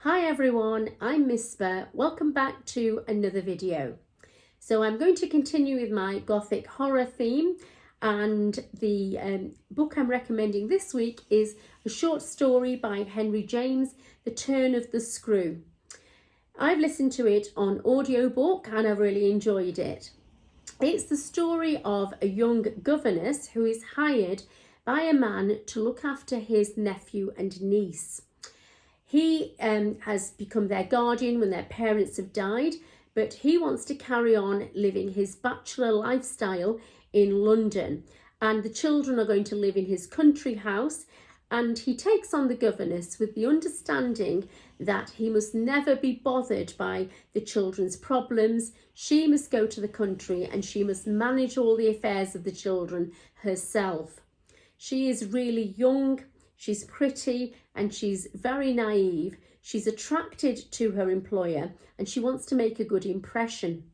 Hi everyone, I'm Mispa. Welcome back to another video. So I'm going to continue with my gothic horror theme, and the book I'm recommending this week is a short story by Henry James, The Turn of the Screw. I've listened to it on audiobook and I've really enjoyed it. It's the story of a young governess who is hired by a man to look after his nephew and niece. He has become their guardian when their parents have died, but he wants to carry on living his bachelor lifestyle in London, and the children are going to live in his country house, and he takes on the governess with the understanding that he must never be bothered by the children's problems. She must go to the country and she must manage all the affairs of the children herself. She is really young, she's pretty, and she's very naive. She's attracted to her employer and she wants to make a good impression.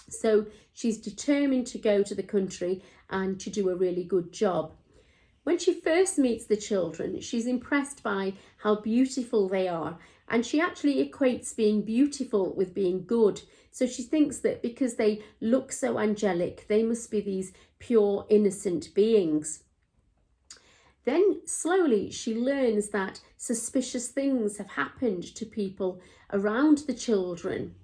So she's determined to go to the country and to do a really good job. When she first meets the children, she's impressed by how beautiful they are, and she actually equates being beautiful with being good. So she thinks that because they look so angelic, they must be these pure, innocent beings. Then slowly she learns that suspicious things have happened to people around the children.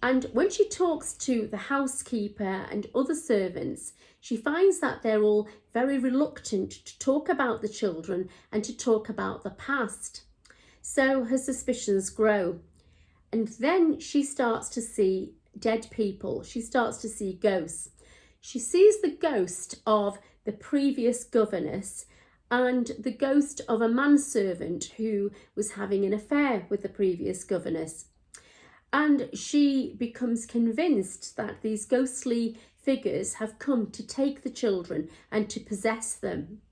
And when she talks to the housekeeper and other servants, she finds that they're all very reluctant to talk about the children and to talk about the past. So her suspicions grow. And then she starts to see dead people. She starts to see ghosts. She sees the ghost of the previous governess and the ghost of a manservant who was having an affair with the previous governess. And she becomes convinced that these ghostly figures have come to take the children and to possess them.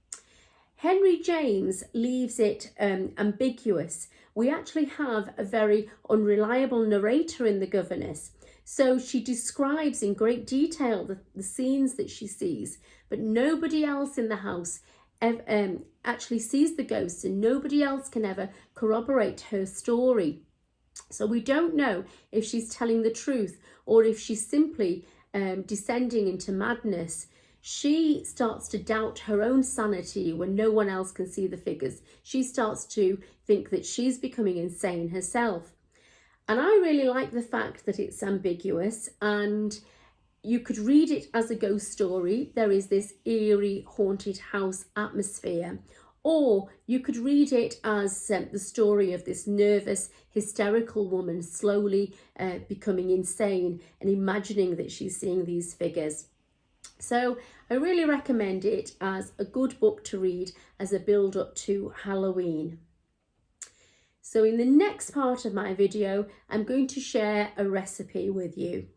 Henry James leaves it ambiguous. We actually have a very unreliable narrator in The Governess. So she describes in great detail the scenes that she sees, but nobody else in the house actually sees the ghosts, and nobody else can ever corroborate her story. So we don't know if she's telling the truth or if she's simply descending into madness. She starts to doubt her own sanity when no one else can see the figures. She starts to think that she's becoming insane herself. And I really like the fact that it's ambiguous, and you could read it as a ghost story. There is this eerie, haunted house atmosphere. Or you could read it as the story of this nervous, hysterical woman slowly becoming insane and imagining that she's seeing these figures. So I really recommend it as a good book to read as a build-up to Halloween. So in the next part of my video, I'm going to share a recipe with you.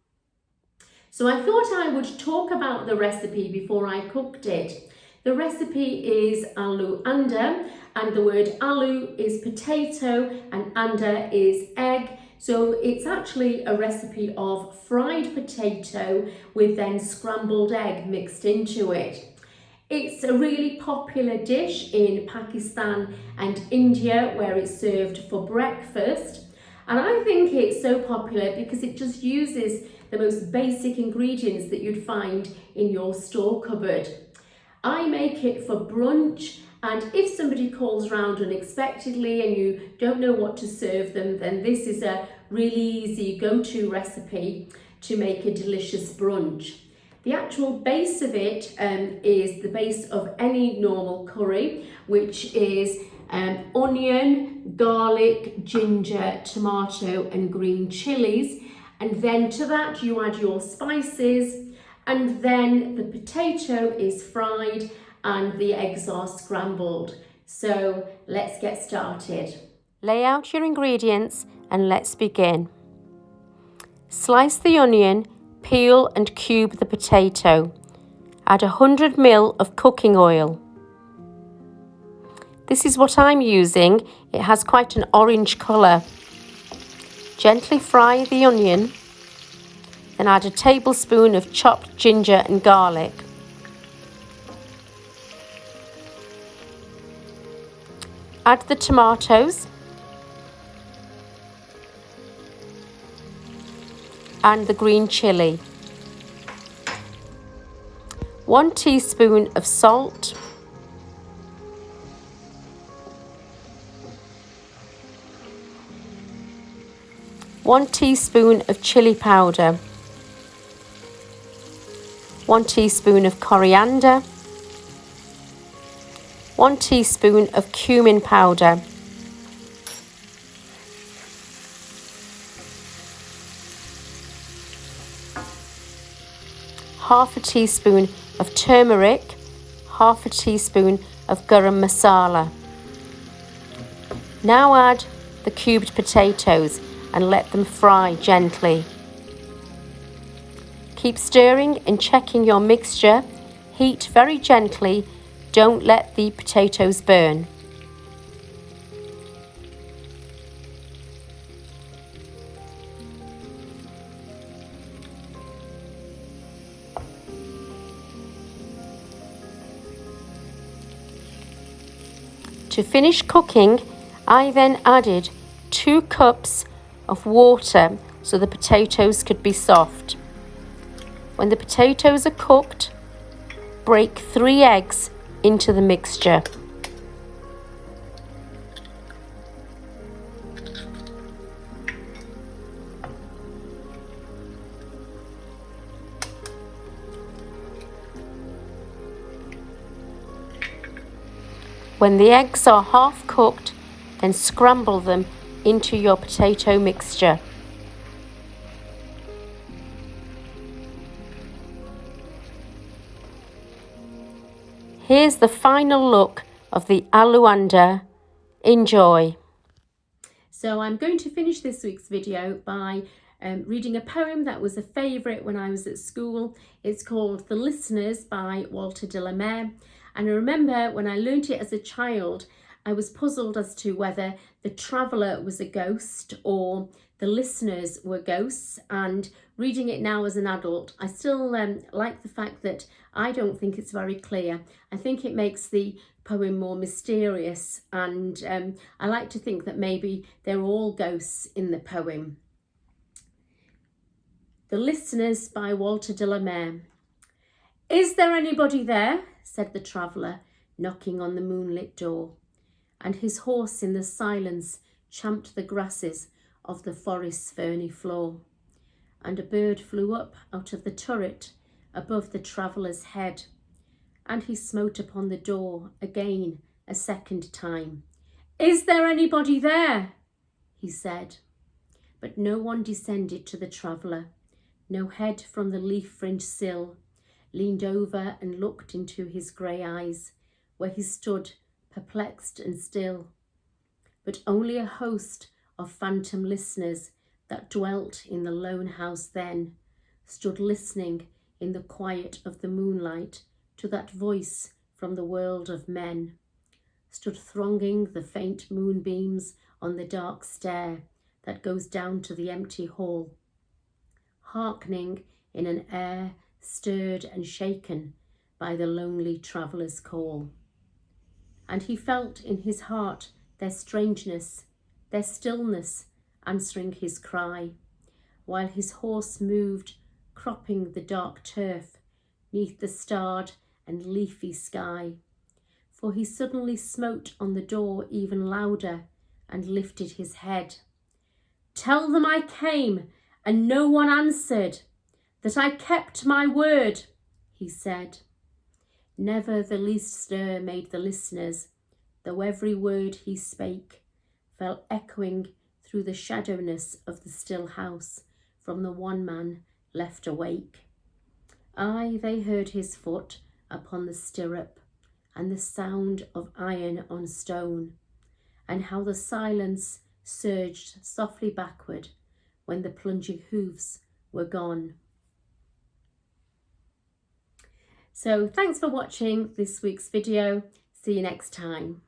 So I thought I would talk about the recipe before I cooked it. The recipe is Aloo Anda, and the word aloo is potato and anda is egg. So it's actually a recipe of fried potato with then scrambled egg mixed into it. It's a really popular dish in Pakistan and India where it's served for breakfast. And I think it's so popular because it just uses the most basic ingredients that you'd find in your store cupboard. I make it for brunch, and if somebody calls round unexpectedly and you don't know what to serve them, then this is a really easy go-to recipe to make a delicious brunch. The actual base of it is the base of any normal curry, which is onion, garlic, ginger, tomato and green chilies. And then to that you add your spices, and then the potato is fried and the eggs are scrambled. So let's get started. Lay out your ingredients and let's begin. Slice the onion, peel and cube the potato. Add 100 ml of cooking oil. This is what I'm using. It has quite an orange colour. Gently fry the onion, then add a tablespoon of chopped ginger and garlic. Add the tomatoes and the green chilli. 1 teaspoon of salt, 1 teaspoon of chili powder, 1 teaspoon of coriander, 1 teaspoon of cumin powder, half a teaspoon of turmeric, half a teaspoon of garam masala. Now add the cubed potatoes and let them fry gently. Keep stirring and checking your mixture. Heat very gently. Don't let the potatoes burn. To finish cooking, I then added 2 cups of water so the potatoes could be soft. When the potatoes are cooked, break 3 eggs into the mixture. When the eggs are half cooked, then scramble them into your potato mixture. Here's the final look of the Aloo Anda. Enjoy. So I'm going to finish this week's video by reading a poem that was a favourite when I was at school. It's called The Listeners by Walter de La Mare. And I remember when I learnt it as a child, I was puzzled as to whether the traveller was a ghost or the listeners were ghosts. And reading it now as an adult, I still like the fact that I don't think it's very clear. I think it makes the poem more mysterious, and I like to think that maybe they're all ghosts in the poem. The Listeners by Walter de La Mare. Is there anybody there? Said the traveller, knocking on the moonlit door, and his horse in the silence champed the grasses of the forest's ferny floor. And a bird flew up out of the turret above the traveller's head, and he smote upon the door again a second time. Is there anybody there? He said. But no one descended to the traveller. No head from the leaf-fringed sill leaned over and looked into his grey eyes, where he stood perplexed and still. But only a host of phantom listeners that dwelt in the lone house then stood listening in the quiet of the moonlight to that voice from the world of men, stood thronging the faint moonbeams on the dark stair that goes down to the empty hall, hearkening in an air stirred and shaken by the lonely traveller's call. And he felt in his heart their strangeness, their stillness, answering his cry, while his horse moved, cropping the dark turf, 'neath the starred and leafy sky. For he suddenly smote on the door even louder, and lifted his head. "Tell them I came, and no one answered, that I kept my word," he said. Never the least stir made the listeners, though every word he spake fell echoing through the shadowness of the still house from the one man left awake. Aye, they heard his foot upon the stirrup, and the sound of iron on stone, and how the silence surged softly backward when the plunging hoofs were gone. So thanks for watching this week's video. See you next time.